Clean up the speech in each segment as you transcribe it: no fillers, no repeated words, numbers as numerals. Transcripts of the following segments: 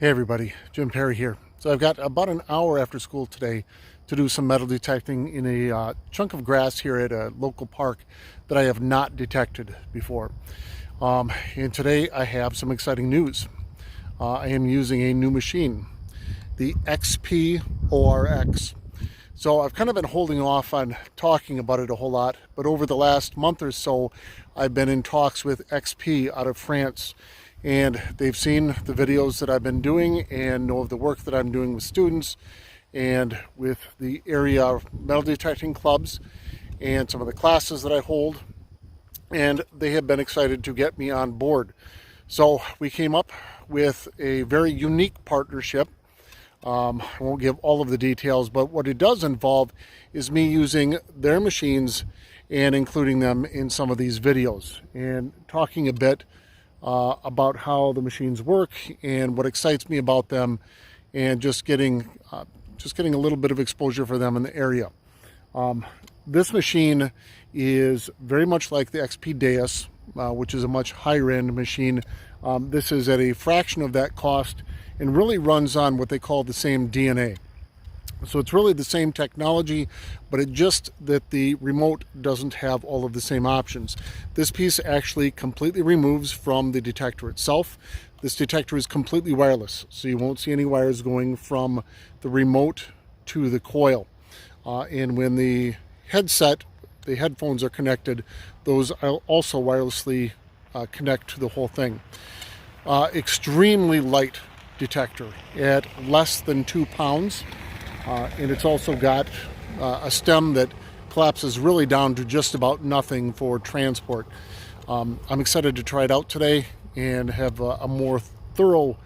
Hey everybody, Jim Perry here. So I've got about an hour after school today to do some metal detecting in a chunk of grass here at a local park that I have not detected before. And today I have some exciting news. I am using a new machine, the XP ORX. So I've kind of been holding off on talking about it a whole lot, but over the last month or so, I've been in talks with XP out of France, and they've seen the videos that I've been doing and know of the work that I'm doing with students and with the area metal detecting clubs and some of the classes that I hold, and they have been excited to get me on board. So we came up with a very unique partnership. I won't give all of the details, but what it does involve is me using their machines and including them in some of these videos and talking a bit about how the machines work and what excites me about them, and just getting a little bit of exposure for them in the area. This machine is very much like the XP Deus, which is a much higher end machine. This is at a fraction of that cost and really runs on what they call the same DNA. So it's really the same technology, but it just that the remote doesn't have all of the same options. This piece actually completely removes from the detector itself. This detector is completely wireless, so you won't see any wires going from the remote to the coil. And when the headphones are connected, those also wirelessly connect to the whole thing. Extremely light detector at less than 2 pounds, and it's also got a stem that collapses really down to just about nothing for transport. I'm excited to try it out today and have a more thorough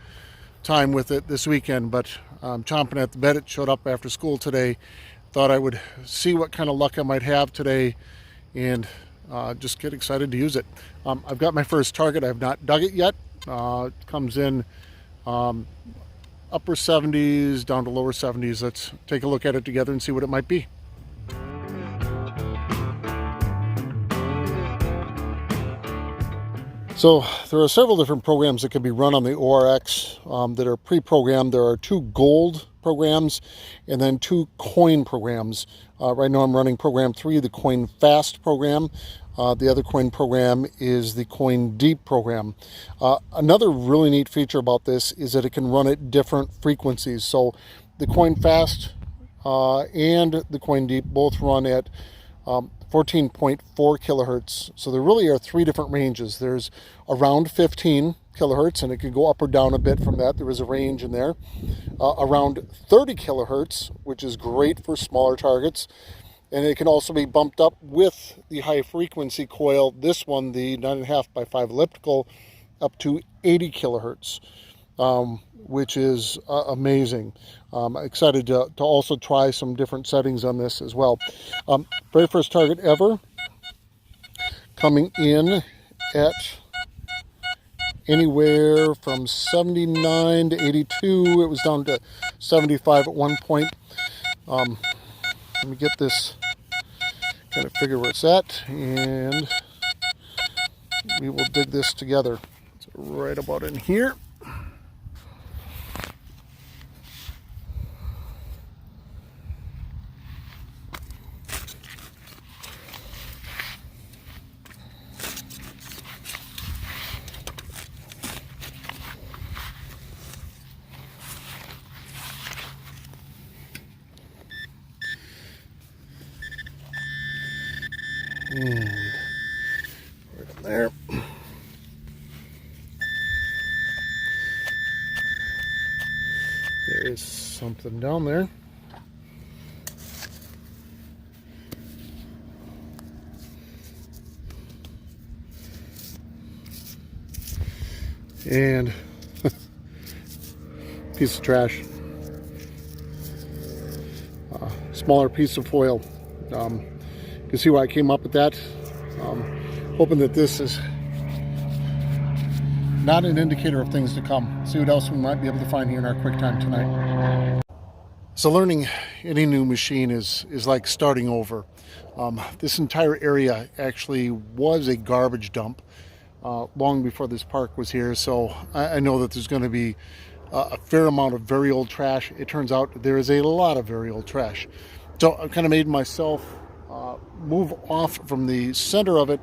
time with it this weekend, but I'm chomping at the bit. It showed up after school today. Thought I would see what kind of luck I might have today and just get excited to use it. I've got my first target. I have not dug it yet. It comes in upper 70s down to lower 70s. Let's take a look at it together and see what it might be. So there are several different programs that can be run on the ORX that are pre-programmed. There are 2 gold programs and then 2 coin programs. Right now I'm running program 3, the coin fast program. The other coin program is the coin deep program. Another really neat feature about this is that it can run at different frequencies. So the coin fast and the coin deep both run at 14.4 kilohertz. So there really are 3 different ranges. There's around 15 kilohertz, and it can go up or down a bit from that. There is a range in there. Around 30 kilohertz, which is great for smaller targets. And it can also be bumped up with the high frequency coil. This one, the 9.5 by 5 elliptical, up to 80 kilohertz, which is amazing. I'm excited to also try some different settings on this as well. Very first target ever, coming in at anywhere from 79 to 82. It was down to 75 at one point. Let me get this, kind of figure where it's at, and we will dig this together. It's right about in here. And right in there. There is something down there. And piece of trash. Smaller piece of foil. You can see why I came up with that. Hoping that this is not an indicator of things to come. See what else we might be able to find here in our quick time tonight. So learning any new machine is like starting over. This entire area actually was a garbage dump long before this park was here, so I know that there's going to be a fair amount of very old trash. It turns out there is a lot of very old trash. So I've kind of made myself move off from the center of it,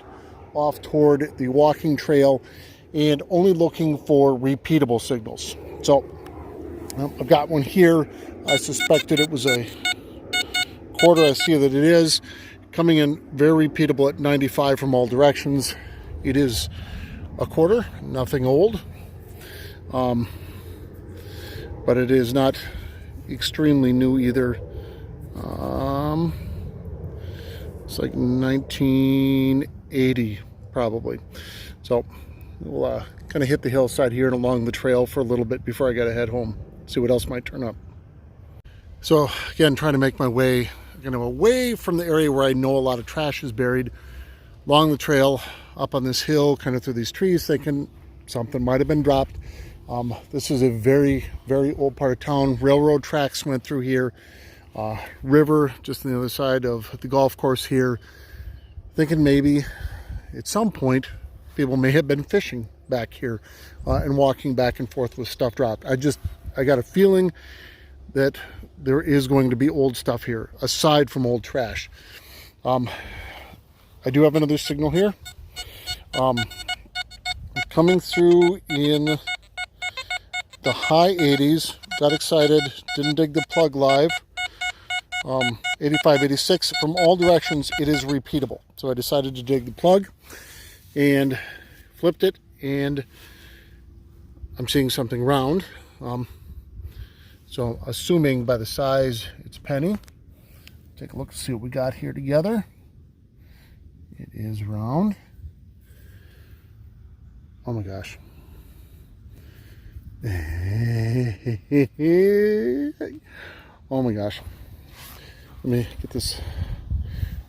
off toward the walking trail, and only looking for repeatable signals. So I've got one here. I suspected it was a quarter. I see that it is coming in very repeatable at 95 from all directions. It is a quarter, nothing old, but it is not extremely new either. It's like 1980 probably. So we'll kind of hit the hillside here and along the trail for a little bit before I got to head home, see what else might turn up. So again, trying to make my way away from the area where I know a lot of trash is buried, along the trail up on this hill, kind of through these trees, thinking something might have been dropped. This is a very, very old part of town. Railroad tracks went through here. River just on the other side of the golf course here. Thinking maybe at some point people may have been fishing back here and walking back and forth with stuff dropped. I got a feeling that there is going to be old stuff here aside from old trash. I do have another signal here. Coming through in the high 80s. Got excited, didn't dig the plug live. 85, 86 from all directions. It is repeatable, so I decided to dig the plug and flipped it, and I'm seeing something round. So assuming by the size it's penny. Take a look and see what we got here together. It is round. Oh my gosh. Oh my gosh. Let me get this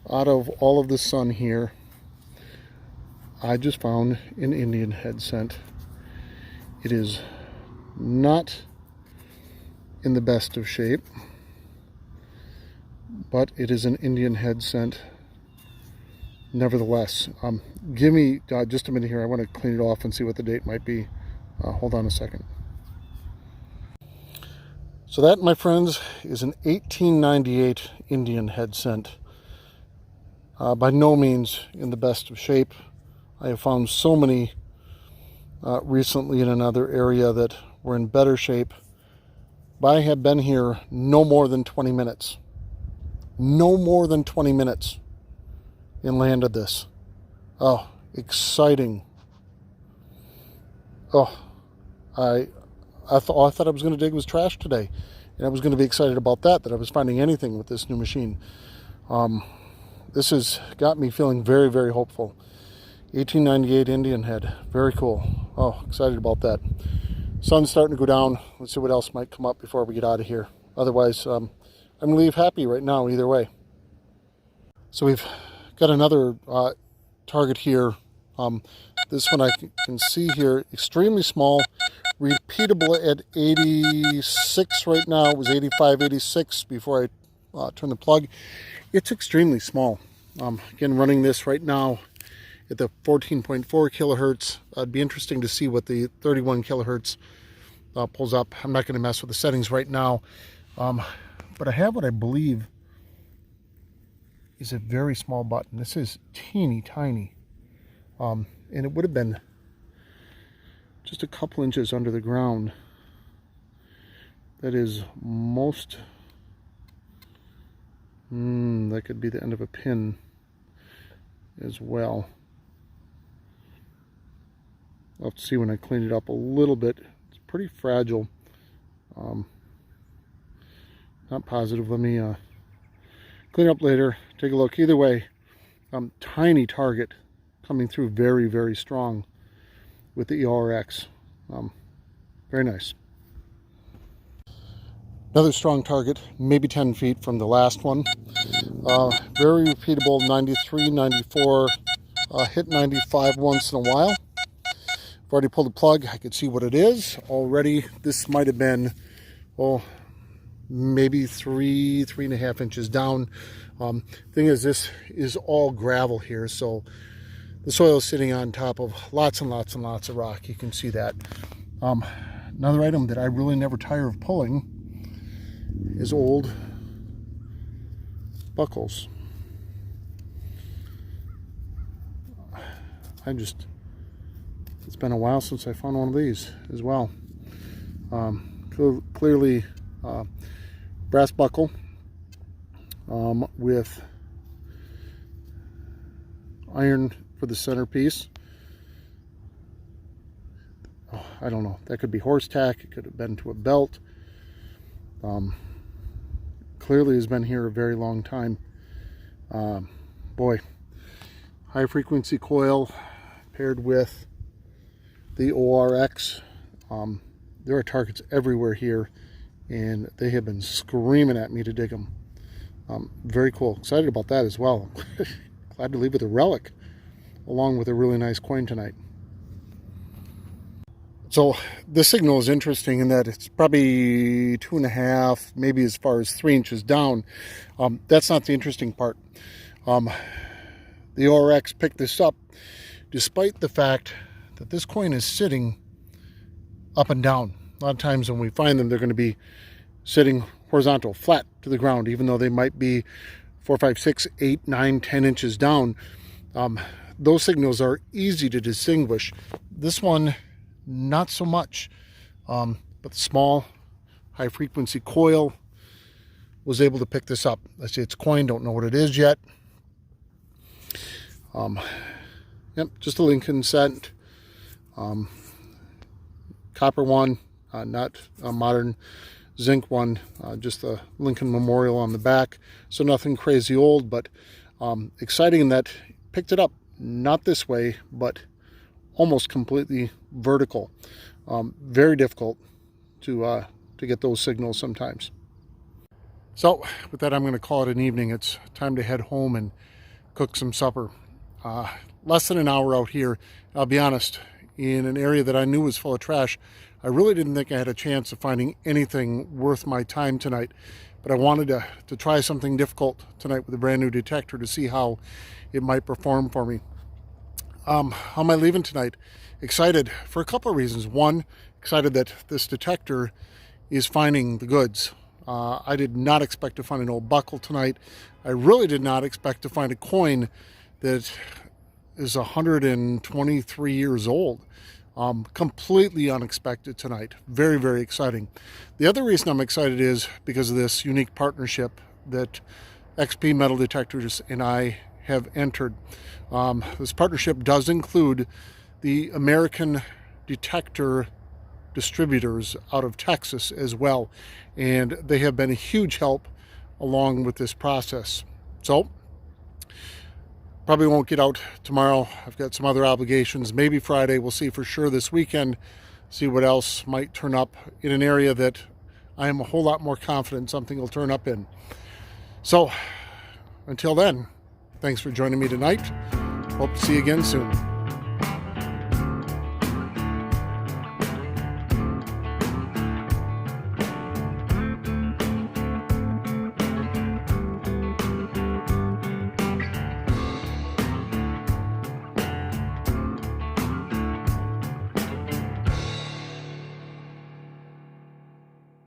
out of all of the sun here. I just found an Indian head scent. It is not in the best of shape, but it is an Indian head scent nevertheless. Give me just a minute here. I want to clean it off and see what the date might be. Hold on a second. So that, my friends, is an 1898 Indian head scent. By no means in the best of shape. I have found so many recently in another area that were in better shape. But I have been here no more than 20 minutes. No more than 20 minutes and landed this. Oh, exciting. Oh, I thought I was going to dig was trash today, and I was going to be excited about that I was finding anything with this new machine. This has got me feeling very, very hopeful. 1898 Indian head, very cool. Oh, excited about that. Sun's starting to go down. Let's see what else might come up before we get out of here. Otherwise, I'm going to leave happy right now either way. So we've got another target here. This one I can see here, extremely small, repeatable at 86 right now. It was 85, 86 before I turned the plug. It's extremely small. Again, running this right now at the 14.4 kilohertz. It'd be interesting to see what the 31 kilohertz pulls up. I'm not going to mess with the settings right now, but I have what I believe is a very small button. This is teeny tiny, and it would have been just a couple inches under the ground. That is most, that could be the end of a pin as well. I'll have to see when I clean it up a little bit. It's pretty fragile. Not positive. Let me clean it up later, take a look. Either way, tiny target coming through very, very strong with the EORX. Very nice. Another strong target, maybe 10 feet from the last one. Very repeatable, 93, 94, hit 95 once in a while. I've already pulled the plug. I could see what it is already. This might have been, well, maybe 3.5 inches down. Thing is, this is all gravel here, so the soil is sitting on top of lots and lots and lots of rock. You can see that. another item that I really never tire of pulling is old buckles. It's been a while since I found one of these as well. Clearly brass buckle with iron for the centerpiece. Oh, I don't know, that could be horse tack, it could have been to a belt. Clearly has been here a very long time. Boy, high frequency coil paired with the ORX. There are targets everywhere here, and they have been screaming at me to dig them. Very cool. Excited about that as well. Glad to leave with a relic along with a really nice coin tonight. So this signal is interesting in that it's probably 2.5, maybe as far as 3 inches down. That's not the interesting part. The ORX picked this up despite the fact that this coin is sitting up and down. A lot of times when we find them, they're going to be sitting horizontal, flat to the ground, even though they might be 4, 5, 6, 8, 9, 10 inches down. Those signals are easy to distinguish. This one, not so much. But the small, high frequency coil was able to pick this up. I see it's coin, don't know what it is yet. Yep, just a Lincoln set. Copper one, not a modern zinc one, just the Lincoln Memorial on the back. So nothing crazy old, but exciting in that picked it up, not this way, but almost completely vertical. Very difficult to get those signals sometimes. So with that, I'm going to call it an evening. It's time to head home and cook some supper. Less than an hour out here. I'll be honest, in an area that I knew was full of trash, I really didn't think I had a chance of finding anything worth my time tonight. But I wanted to try something difficult tonight with a brand new detector to see how it might perform for me. How am I leaving tonight? Excited for a couple of reasons. One, excited that this detector is finding the goods. I did not expect to find an old buckle tonight. I really did not expect to find a coin that is 123 years old. Completely unexpected tonight. Very, very exciting. The other reason I'm excited is because of this unique partnership that XP Metal Detectors and I have entered. This partnership does include the American detector distributors out of Texas as well, and they have been a huge help along with this process. So probably won't get out tomorrow. I've got some other obligations. Maybe Friday. We'll see for sure this weekend. See what else might turn up in an area that I am a whole lot more confident something will turn up in. So until then, thanks for joining me tonight. Hope to see you again soon.